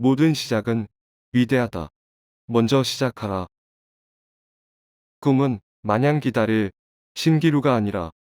모든 시작은 위대하다. 먼저 시작하라. 꿈은 마냥 기다릴 신기루가 아니라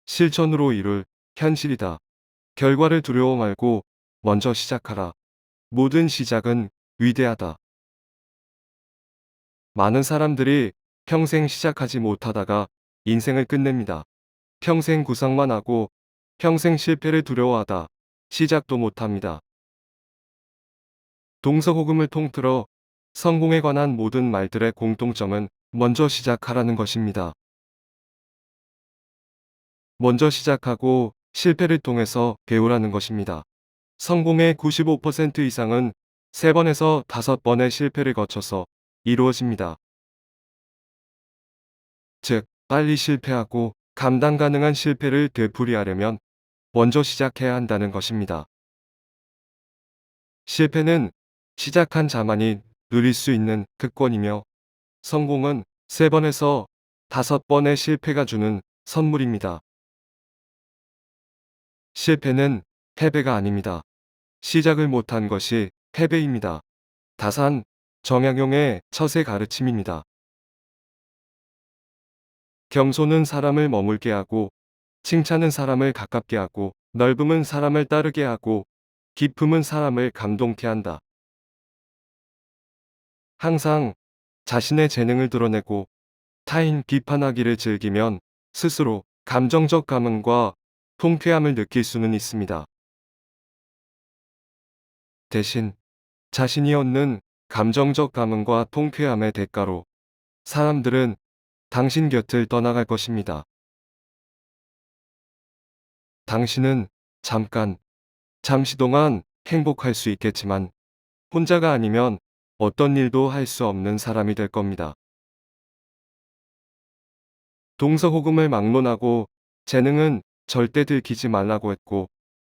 실천으로 이룰 현실이다. 결과를 두려워 말고 먼저 시작하라. 모든 시작은 위대하다. 많은 사람들이 평생 시작하지 못하다가 인생을 끝냅니다. 평생 구상만 하고 평생 실패를 두려워하다 시작도 못합니다. 동서고금을 통틀어 성공에 관한 모든 말들의 공통점은 먼저 시작하라는 것입니다. 먼저 시작하고 실패를 통해서 배우라는 것입니다. 성공의 95% 이상은 3번에서 5번의 실패를 거쳐서 이루어집니다. 즉, 빨리 실패하고 감당 가능한 실패를 되풀이하려면 먼저 시작해야 한다는 것입니다. 실패는 시작한 자만이 누릴 수 있는 특권이며 성공은 3번에서 5번의 실패가 주는 선물입니다. 실패는 패배가 아닙니다. 시작을 못한 것이 패배입니다. 다산 정약용의 첫의 가르침입니다. 겸손은 사람을 머물게 하고 칭찬은 사람을 가깝게 하고 넓음은 사람을 따르게 하고 기품은 사람을 감동케 한다. 항상 자신의 재능을 드러내고 타인 비판하기를 즐기면 스스로 감정적 감흥과 통쾌함을 느낄 수는 있습니다. 대신 자신이 얻는 감정적 감흥과 통쾌함의 대가로 사람들은 당신 곁을 떠나갈 것입니다. 당신은 잠시 동안 행복할 수 있겠지만 혼자가 아니면 어떤 일도 할 수 없는 사람이 될 겁니다. 동서고금을 막론하고 재능은 절대 들키지 말라고 했고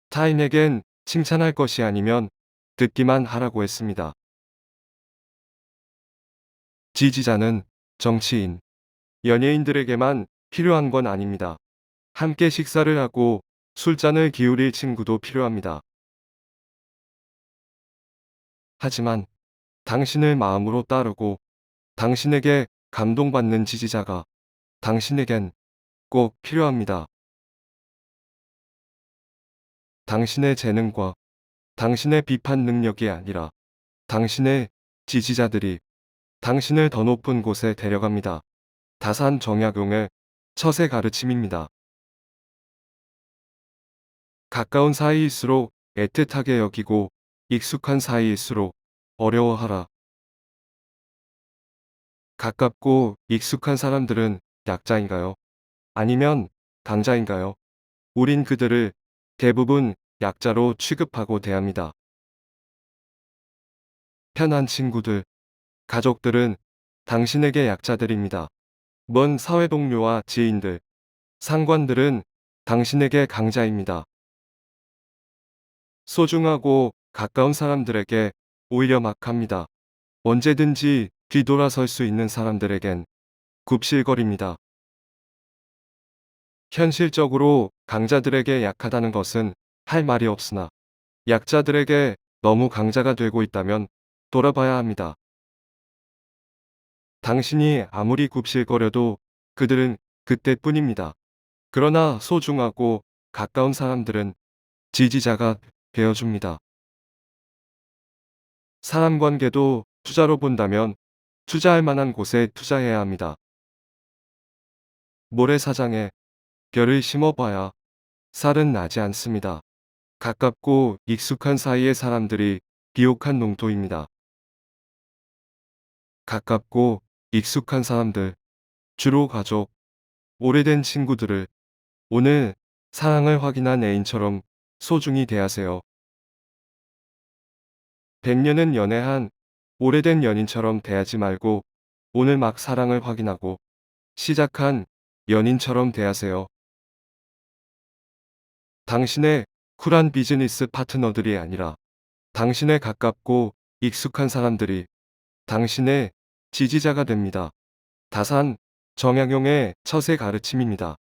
타인에겐 칭찬할 것이 아니면 듣기만 하라고 했습니다. 지지자는 정치인, 연예인들에게만 필요한 건 아닙니다. 함께 식사를 하고 술잔을 기울일 친구도 필요합니다. 하지만 당신을 마음으로 따르고 당신에게 감동받는 지지자가 당신에겐 꼭 필요합니다. 당신의 재능과 당신의 비판 능력이 아니라 당신의 지지자들이 당신을 더 높은 곳에 데려갑니다. 다산 정약용의 첫의 가르침입니다. 가까운 사이일수록 애틋하게 여기고 익숙한 사이일수록 어려워하라. 가깝고 익숙한 사람들은 약자인가요? 아니면 강자인가요? 우린 그들을 대부분 약자로 취급하고 대합니다. 편한 친구들, 가족들은 당신에게 약자들입니다. 먼 사회 동료와 지인들, 상관들은 당신에게 강자입니다. 소중하고 가까운 사람들에게 오히려 막합니다. 언제든지 뒤돌아설 수 있는 사람들에겐 굽실거립니다. 현실적으로 강자들에게 약하다는 것은 할 말이 없으나 약자들에게 너무 강자가 되고 있다면 돌아봐야 합니다. 당신이 아무리 굽실거려도 그들은 그때뿐입니다. 그러나 소중하고 가까운 사람들은 지지자가 되어줍니다. 사람 관계도 투자로 본다면 투자할 만한 곳에 투자해야 합니다. 모래사장에 별을 심어봐야 쌀은 나지 않습니다. 가깝고 익숙한 사이의 사람들이 비옥한 농토입니다. 가깝고 익숙한 사람들, 주로 가족, 오래된 친구들을 오늘 사랑을 확인한 애인처럼 소중히 대하세요. 100년은 연애한 오래된 연인처럼 대하지 말고 오늘 막 사랑을 확인하고 시작한 연인처럼 대하세요. 당신의 쿨한 비즈니스 파트너들이 아니라 당신의 가깝고 익숙한 사람들이 당신의 지지자가 됩니다. 다산 정약용의 첫의 가르침입니다.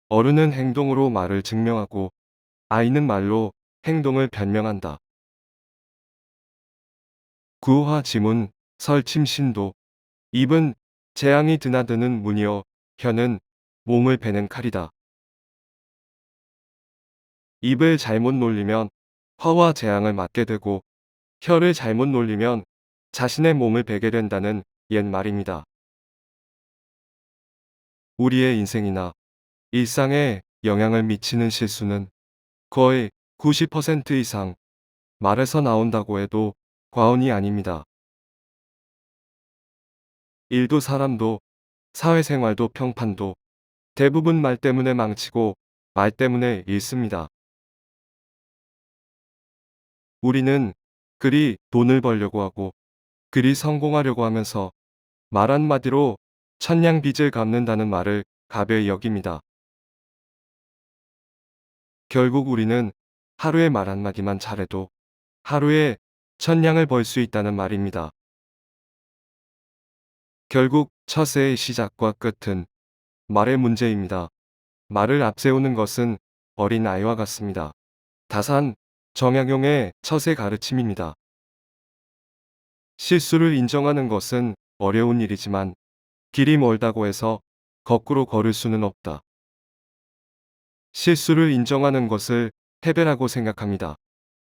어른은 행동으로 말을 증명하고 아이는 말로 행동을 변명한다. 구화 지문, 설침 신도. 입은 재앙이 드나드는 문이요, 혀는 몸을 베는 칼이다. 입을 잘못 놀리면 화와 재앙을 맞게 되고, 혀를 잘못 놀리면 자신의 몸을 베게 된다는 옛말입니다. 우리의 인생이나 일상에 영향을 미치는 실수는 거의 90% 이상 말에서 나온다고 해도 과언이 아닙니다. 일도 사람도 사회생활도 평판도 대부분 말 때문에 망치고 말 때문에 잃습니다. 우리는 그리 돈을 벌려고 하고 그리 성공하려고 하면서 말 한마디로 천냥빚을 갚는다는 말을 가벼이 여깁니다. 결국 우리는 하루에 말 한마디만 잘해도 하루에 천냥을 벌 수 있다는 말입니다. 결국 처세의 시작과 끝은 말의 문제입니다. 말을 앞세우는 것은 어린 아이와 같습니다. 다산 정약용의 처세 가르침입니다. 실수를 인정하는 것은 어려운 일이지만 길이 멀다고 해서 거꾸로 걸을 수는 없다. 실수를 인정하는 것을 패배라고 생각합니다.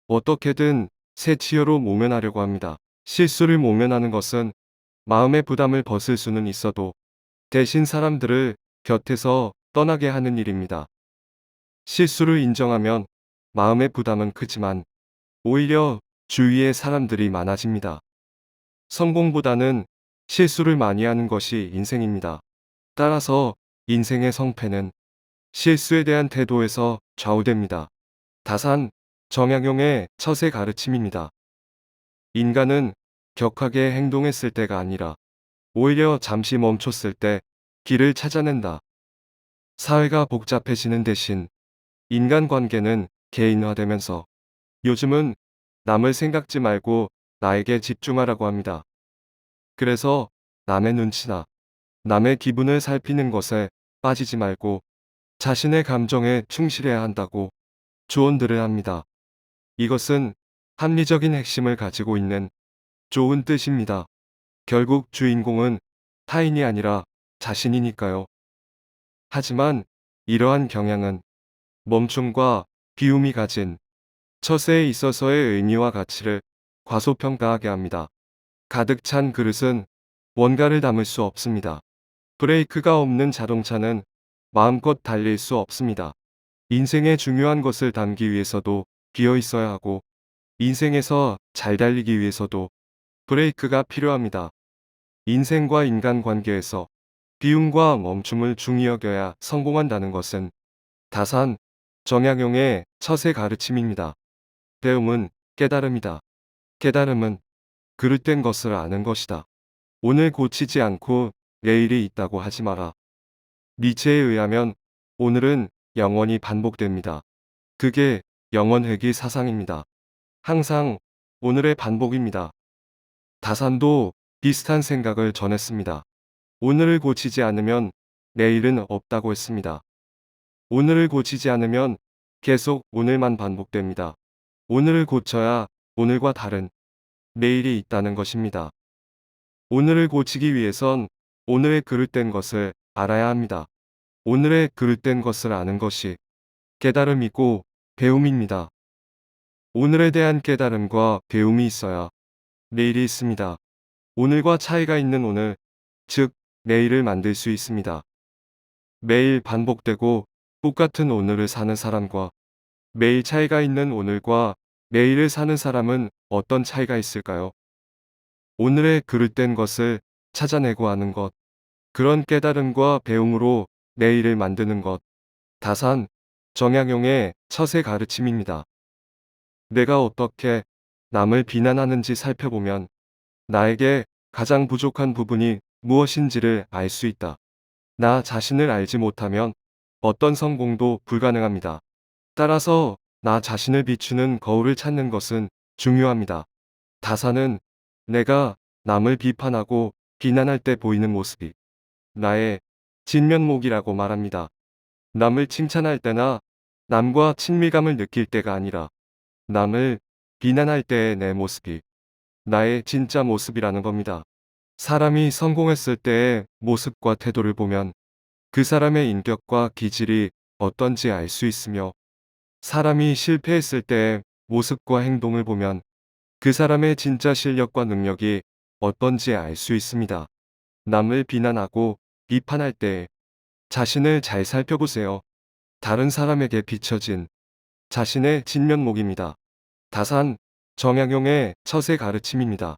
어떻게든 새 치열로 모면하려고 합니다. 실수를 모면하는 것은 마음의 부담을 벗을 수는 있어도 대신 사람들을 곁에서 떠나게 하는 일입니다. 실수를 인정하면 마음의 부담은 크지만 오히려 주위에 사람들이 많아집니다. 성공보다는 실수를 많이 하는 것이 인생입니다. 따라서 인생의 성패는 실수에 대한 태도에서 좌우됩니다. 다산 정약용의 처세 가르침입니다. 인간은 격하게 행동했을 때가 아니라 오히려 잠시 멈췄을 때 길을 찾아낸다. 사회가 복잡해지는 대신 인간관계는 개인화되면서 요즘은 남을 생각지 말고 나에게 집중하라고 합니다. 그래서 남의 눈치나 남의 기분을 살피는 것에 빠지지 말고 자신의 감정에 충실해야 한다고 조언들을 합니다. 이것은 합리적인 핵심을 가지고 있는 좋은 뜻입니다. 결국 주인공은 타인이 아니라 자신이니까요. 하지만 이러한 경향은 멈춤과 비움이 가진 처세에 있어서의 의미와 가치를 과소평가하게 합니다. 가득 찬 그릇은 뭔가를 담을 수 없습니다. 브레이크가 없는 자동차는 마음껏 달릴 수 없습니다. 인생의 중요한 것을 담기 위해서도 비어 있어야 하고 인생에서 잘 달리기 위해서도 브레이크가 필요합니다. 인생과 인간관계에서 비움과 멈춤을 중히 여겨야 성공한다는 것은 다산 정약용의 처세 가르침입니다. 배움은 깨달음이다. 깨달음은 그릇된 것을 아는 것이다. 오늘 고치지 않고 내일이 있다고 하지 마라. 니체에 의하면 오늘은 영원히 반복됩니다. 그게 영원회귀 사상입니다. 항상 오늘의 반복입니다. 다산도 비슷한 생각을 전했습니다. 오늘을 고치지 않으면 내일은 없다고 했습니다. 오늘을 고치지 않으면 계속 오늘만 반복됩니다. 오늘을 고쳐야 오늘과 다른 내일이 있다는 것입니다. 오늘을 고치기 위해선 오늘의 그릇된 것을 알아야 합니다. 오늘의 그릇된 것을 아는 것이 깨달음이고 배움입니다. 오늘에 대한 깨달음과 배움이 있어야 내일이 있습니다. 오늘과 차이가 있는 오늘, 즉 내일을 만들 수 있습니다. 매일 반복되고 똑같은 오늘을 사는 사람과 매일 차이가 있는 오늘과 내일을 사는 사람은 어떤 차이가 있을까요? 오늘의 그릇된 것을 찾아내고 하는 것, 그런 깨달음과 배움으로 내일을 만드는 것, 다산 정약용의 처세 가르침입니다. 내가 어떻게 남을 비난하는지 살펴보면 나에게 가장 부족한 부분이 무엇인지를 알 수 있다. 나 자신을 알지 못하면 어떤 성공도 불가능합니다. 따라서 나 자신을 비추는 거울을 찾는 것은 중요합니다. 다산은 내가 남을 비판하고 비난할 때 보이는 모습이 나의 진면목이라고 말합니다. 남을 칭찬할 때나 남과 친밀감을 느낄 때가 아니라 남을 비난할 때의 내 모습이 나의 진짜 모습이라는 겁니다. 사람이 성공했을 때의 모습과 태도를 보면 그 사람의 인격과 기질이 어떤지 알 수 있으며, 사람이 실패했을 때의 모습과 행동을 보면 그 사람의 진짜 실력과 능력이 어떤지 알 수 있습니다. 남을 비난하고 비판할 때 자신을 잘 살펴보세요. 다른 사람에게 비춰진 자신의 진면목입니다. 다산 정약용의 처세 가르침입니다.